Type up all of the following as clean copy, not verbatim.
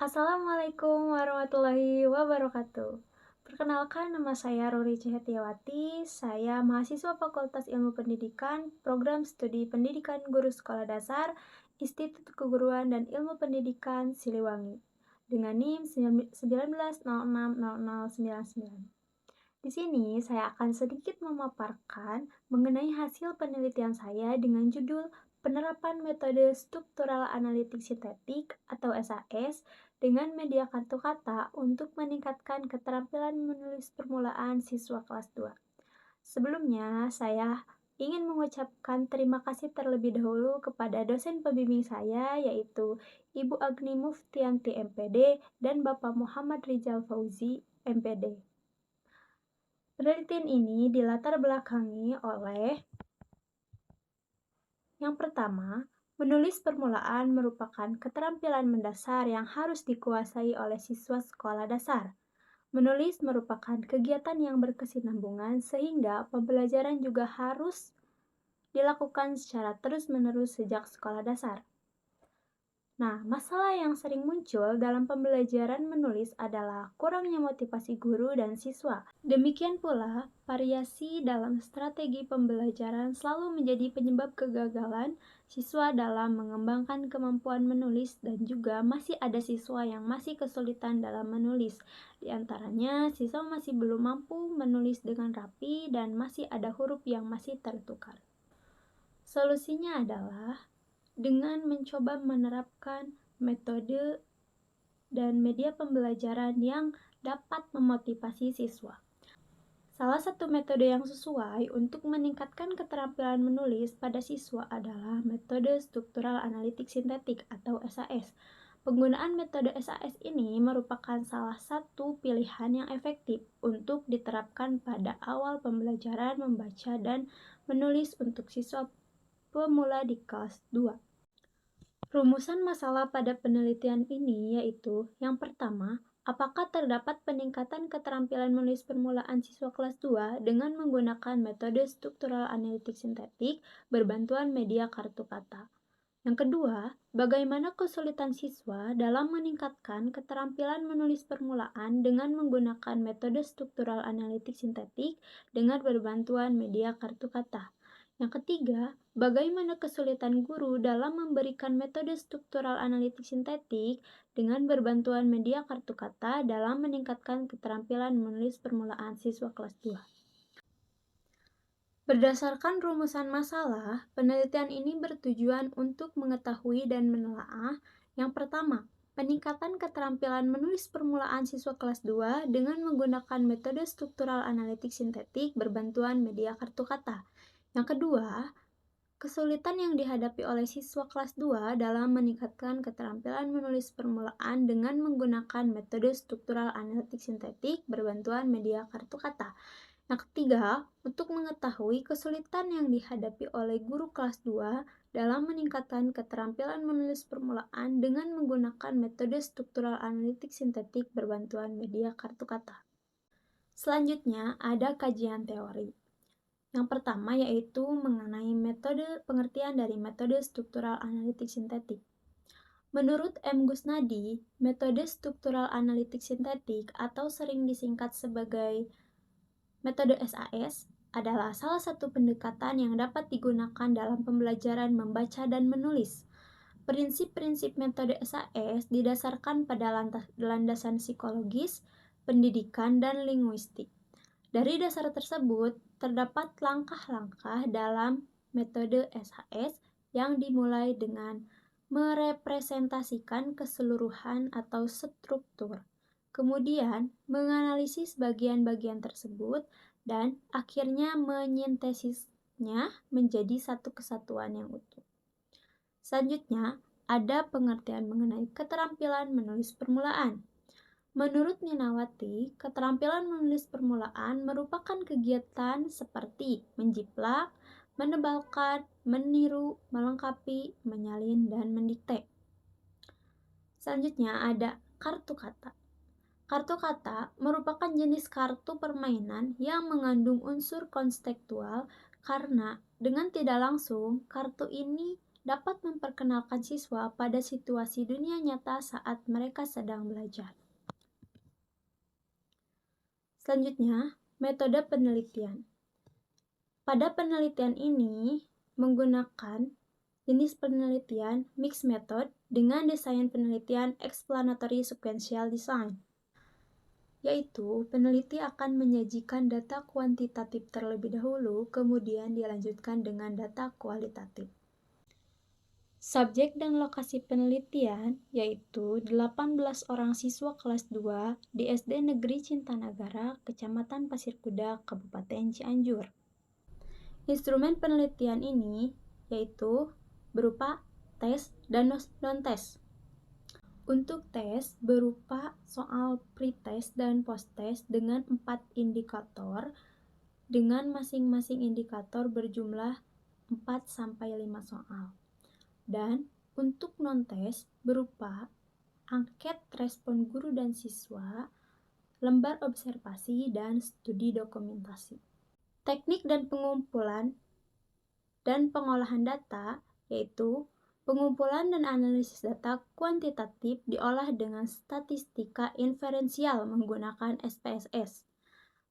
Assalamualaikum warahmatullahi wabarakatuh. Perkenalkan, nama saya Ruri Cihetiawati. Saya mahasiswa Fakultas Ilmu Pendidikan, Program Studi Pendidikan Guru Sekolah Dasar, Institut Keguruan dan Ilmu Pendidikan Siliwangi, dengan NIM 19060099. Di sini saya akan sedikit memaparkan mengenai hasil penelitian saya dengan judul Penerapan Metode Struktural Analitik Sintetik atau SAS dengan media kartu kata untuk meningkatkan keterampilan menulis permulaan siswa kelas 2. Sebelumnya, saya ingin mengucapkan terima kasih terlebih dahulu kepada dosen pembimbing saya, yaitu Ibu Agni Muftianti MPD dan Bapak Muhammad Rizal Fauzi MPD. Penelitian ini dilatar belakangi oleh yang pertama, menulis permulaan merupakan keterampilan mendasar yang harus dikuasai oleh siswa sekolah dasar. Menulis merupakan kegiatan yang berkesinambungan sehingga pembelajaran juga harus dilakukan secara terus-menerus sejak sekolah dasar. Nah, masalah yang sering muncul dalam pembelajaran menulis adalah kurangnya motivasi guru dan siswa. Demikian pula, variasi dalam strategi pembelajaran selalu menjadi penyebab kegagalan siswa dalam mengembangkan kemampuan menulis dan juga masih ada siswa yang masih kesulitan dalam menulis. Di antaranya, siswa masih belum mampu menulis dengan rapi dan masih ada huruf yang masih tertukar. Solusinya adalah dengan mencoba menerapkan metode dan media pembelajaran yang dapat memotivasi siswa. Salah satu metode yang sesuai untuk meningkatkan keterampilan menulis pada siswa adalah metode struktural analitik sintetik atau SAS. Penggunaan metode SAS ini merupakan salah satu pilihan yang efektif untuk diterapkan pada awal pembelajaran membaca dan menulis untuk siswa pemula di kelas 2. Rumusan masalah pada penelitian ini yaitu, yang pertama, apakah terdapat peningkatan keterampilan menulis permulaan siswa kelas 2 dengan menggunakan metode struktural analitik sintetik berbantuan media kartu kata? Yang kedua, bagaimana kesulitan siswa dalam meningkatkan keterampilan menulis permulaan dengan menggunakan metode struktural analitik sintetik dengan berbantuan media kartu kata? Yang ketiga, bagaimana kesulitan guru dalam memberikan metode struktural analitik sintetik dengan berbantuan media kartu kata dalam meningkatkan keterampilan menulis permulaan siswa kelas 2? Berdasarkan rumusan masalah, penelitian ini bertujuan untuk mengetahui dan menelaah yang pertama, peningkatan keterampilan menulis permulaan siswa kelas 2 dengan menggunakan metode struktural analitik sintetik berbantuan media kartu kata. Yang kedua, kesulitan yang dihadapi oleh siswa kelas 2 dalam meningkatkan keterampilan menulis permulaan dengan menggunakan metode struktural analitik sintetik berbantuan media kartu kata. Yang ketiga, untuk mengetahui kesulitan yang dihadapi oleh guru kelas 2 dalam meningkatkan keterampilan menulis permulaan dengan menggunakan metode struktural analitik sintetik berbantuan media kartu kata. Selanjutnya, ada kajian teori. Yang pertama yaitu mengenai metode pengertian dari metode struktural analitik sintetik. Menurut M. Gusnadi, metode struktural analitik sintetik atau sering disingkat sebagai metode SAS adalah salah satu pendekatan yang dapat digunakan dalam pembelajaran membaca dan menulis. Prinsip-prinsip metode SAS didasarkan pada landasan psikologis, pendidikan, dan linguistik. Dari dasar tersebut, terdapat langkah-langkah dalam metode SAS yang dimulai dengan merepresentasikan keseluruhan atau struktur, kemudian menganalisis bagian-bagian tersebut, dan akhirnya menyintesisnya menjadi satu kesatuan yang utuh. Selanjutnya, ada pengertian mengenai keterampilan menulis permulaan. Menurut Ninawati, keterampilan menulis permulaan merupakan kegiatan seperti menjiplak, menebalkan, meniru, melengkapi, menyalin, dan mendikte. Selanjutnya ada kartu kata. Kartu kata merupakan jenis kartu permainan yang mengandung unsur konstekstual karena dengan tidak langsung kartu ini dapat memperkenalkan siswa pada situasi dunia nyata saat mereka sedang belajar. Selanjutnya, metode penelitian. Pada penelitian ini menggunakan jenis penelitian mixed method dengan desain penelitian explanatory sequential design, yaitu peneliti akan menyajikan data kuantitatif terlebih dahulu, kemudian dilanjutkan dengan data kualitatif. Subjek dan lokasi penelitian yaitu 18 orang siswa kelas 2 di SD Negeri Cintanagara, Kecamatan Pasir Kuda, Kabupaten Cianjur. Instrumen penelitian ini yaitu berupa tes dan non-tes. Untuk tes berupa soal pre-test dan post-test dengan 4 indikator dengan masing-masing indikator berjumlah 4-5 soal. Dan untuk non-tes berupa angket respon guru dan siswa, lembar observasi, dan studi dokumentasi. Teknik dan pengumpulan dan pengolahan data yaitu pengumpulan dan analisis data kuantitatif diolah dengan statistika inferensial menggunakan SPSS.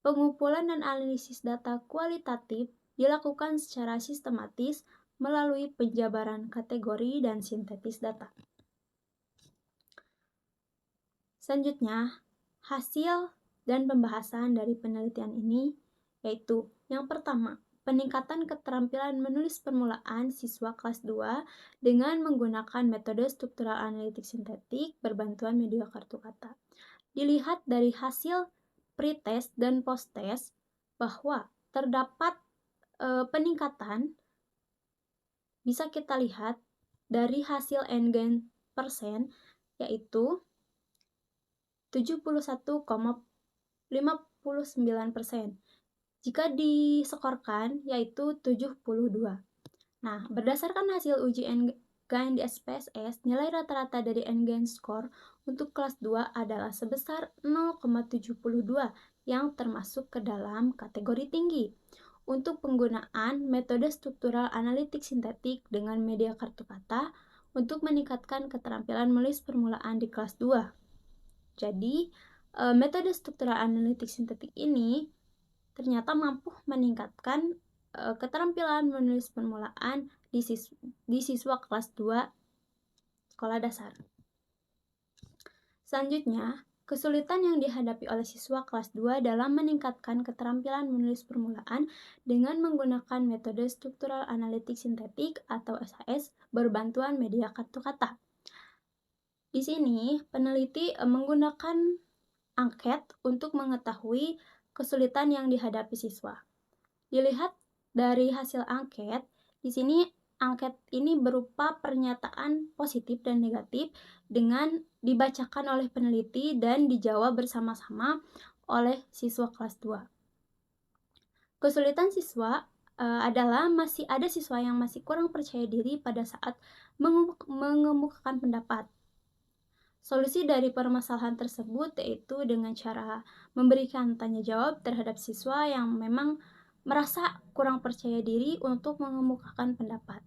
Pengumpulan dan analisis data kualitatif dilakukan secara sistematis melalui penjabaran kategori dan sintetis data. Selanjutnya, hasil dan pembahasan dari penelitian ini yaitu yang pertama, peningkatan keterampilan menulis permulaan siswa kelas 2 dengan menggunakan metode struktural analitik sintetik berbantuan media kartu kata. Dilihat dari hasil pre-test dan post-test bahwa terdapat peningkatan bisa kita lihat dari hasil N-gain persen yaitu 71,59%. Jika disekorkan yaitu 72. Nah, berdasarkan hasil uji N-gain di SPSS, nilai rata-rata dari N-gain score untuk kelas 2 adalah sebesar 0,72 yang termasuk ke dalam kategori tinggi. Untuk penggunaan metode struktural analitik sintetik dengan media kartu kata untuk meningkatkan keterampilan menulis permulaan di kelas 2. Jadi, metode struktural analitik sintetik ini ternyata mampu meningkatkan keterampilan menulis permulaan di siswa kelas 2 sekolah dasar. Selanjutnya, kesulitan yang dihadapi oleh siswa kelas 2 dalam meningkatkan keterampilan menulis permulaan dengan menggunakan metode struktural analitik sintetik atau SAS berbantuan media kartu kata. Di sini, peneliti menggunakan angket untuk mengetahui kesulitan yang dihadapi siswa. Dilihat dari hasil angket, di sini angket ini berupa pernyataan positif dan negatif dengan dibacakan oleh peneliti dan dijawab bersama-sama oleh siswa kelas 2. Kesulitan siswa adalah masih ada siswa yang masih kurang percaya diri pada saat mengemukakan pendapat. Solusi dari permasalahan tersebut yaitu dengan cara memberikan tanya jawab terhadap siswa yang memang merasa kurang percaya diri untuk mengemukakan pendapat.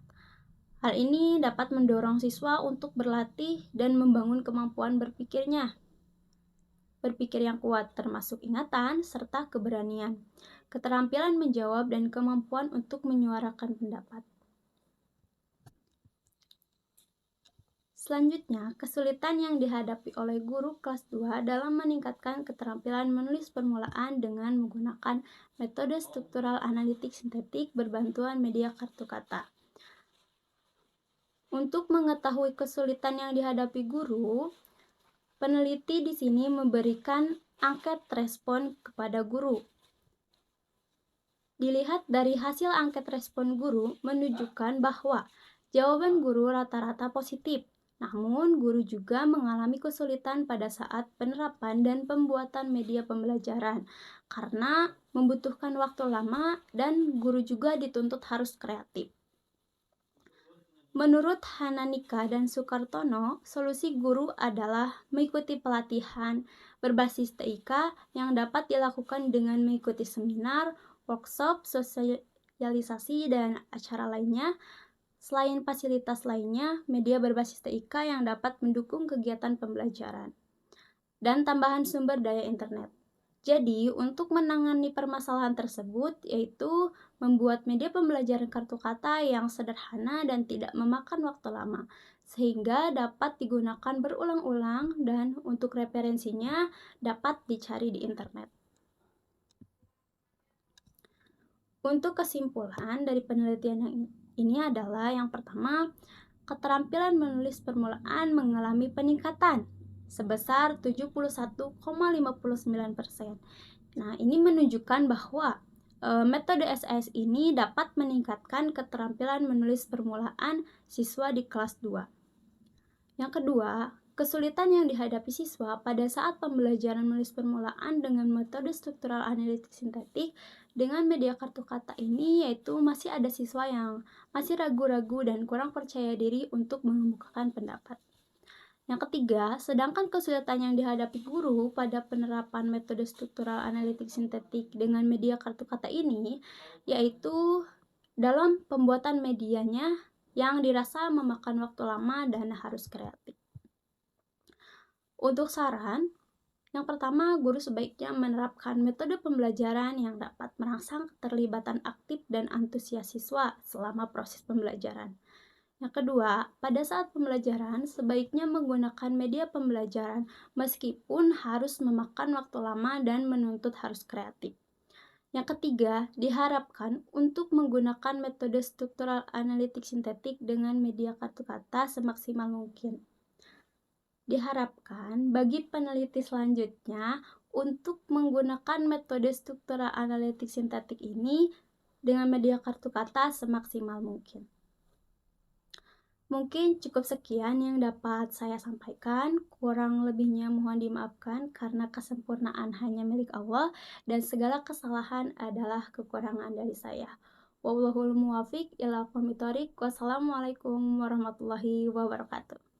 Hal ini dapat mendorong siswa untuk berlatih dan membangun kemampuan berpikirnya. Berpikir yang kuat termasuk ingatan serta keberanian, keterampilan menjawab dan kemampuan untuk menyuarakan pendapat. Selanjutnya, kesulitan yang dihadapi oleh guru kelas 2 dalam meningkatkan keterampilan menulis permulaan dengan menggunakan metode struktural analitik sintetik berbantuan media kartu kata. Untuk mengetahui kesulitan yang dihadapi guru, peneliti di sini memberikan angket respon kepada guru. Dilihat dari hasil angket respon guru menunjukkan bahwa jawaban guru rata-rata positif. Namun, guru juga mengalami kesulitan pada saat penerapan dan pembuatan media pembelajaran karena membutuhkan waktu lama dan guru juga dituntut harus kreatif. Menurut Hananika dan Sukartono, solusi guru adalah mengikuti pelatihan berbasis TIK yang dapat dilakukan dengan mengikuti seminar, workshop, sosialisasi, dan acara lainnya Selain fasilitas lainnya, media berbasis TIK yang dapat mendukung kegiatan pembelajaran dan tambahan sumber daya internet. Jadi, untuk menangani permasalahan tersebut, yaitu membuat media pembelajaran kartu kata yang sederhana dan tidak memakan waktu lama, sehingga dapat digunakan berulang-ulang dan untuk referensinya dapat dicari di internet. Untuk kesimpulan dari penelitian yang ini adalah yang pertama, keterampilan menulis permulaan mengalami peningkatan sebesar 71,59%. Nah, ini menunjukkan bahwa metode SAS ini dapat meningkatkan keterampilan menulis permulaan siswa di kelas 2. Yang kedua, kesulitan yang dihadapi siswa pada saat pembelajaran menulis permulaan dengan metode struktural analitik sintetik dengan media kartu kata ini yaitu masih ada siswa yang masih ragu-ragu dan kurang percaya diri untuk mengemukakan pendapat. Yang ketiga, sedangkan kesulitan yang dihadapi guru pada penerapan metode struktural analitik sintetik dengan media kartu kata ini yaitu dalam pembuatan medianya yang dirasa memakan waktu lama dan harus kreatif. Untuk saran, yang pertama, guru sebaiknya menerapkan metode pembelajaran yang dapat merangsang keterlibatan aktif dan antusias siswa selama proses pembelajaran. Yang kedua, pada saat pembelajaran sebaiknya menggunakan media pembelajaran meskipun harus memakan waktu lama dan menuntut harus kreatif. Yang ketiga, diharapkan untuk menggunakan metode struktural analitik sintetik dengan media kartu kata semaksimal mungkin. Diharapkan bagi peneliti selanjutnya untuk menggunakan metode struktural analitik sintetik ini dengan media kartu kata semaksimal mungkin. Mungkin cukup sekian yang dapat saya sampaikan, kurang lebihnya mohon dimaafkan karena kesempurnaan hanya milik Allah dan segala kesalahan adalah kekurangan dari saya. Wallahul muwafiq ila aqwamit thoriq. Wassalamualaikum warahmatullahi wabarakatuh.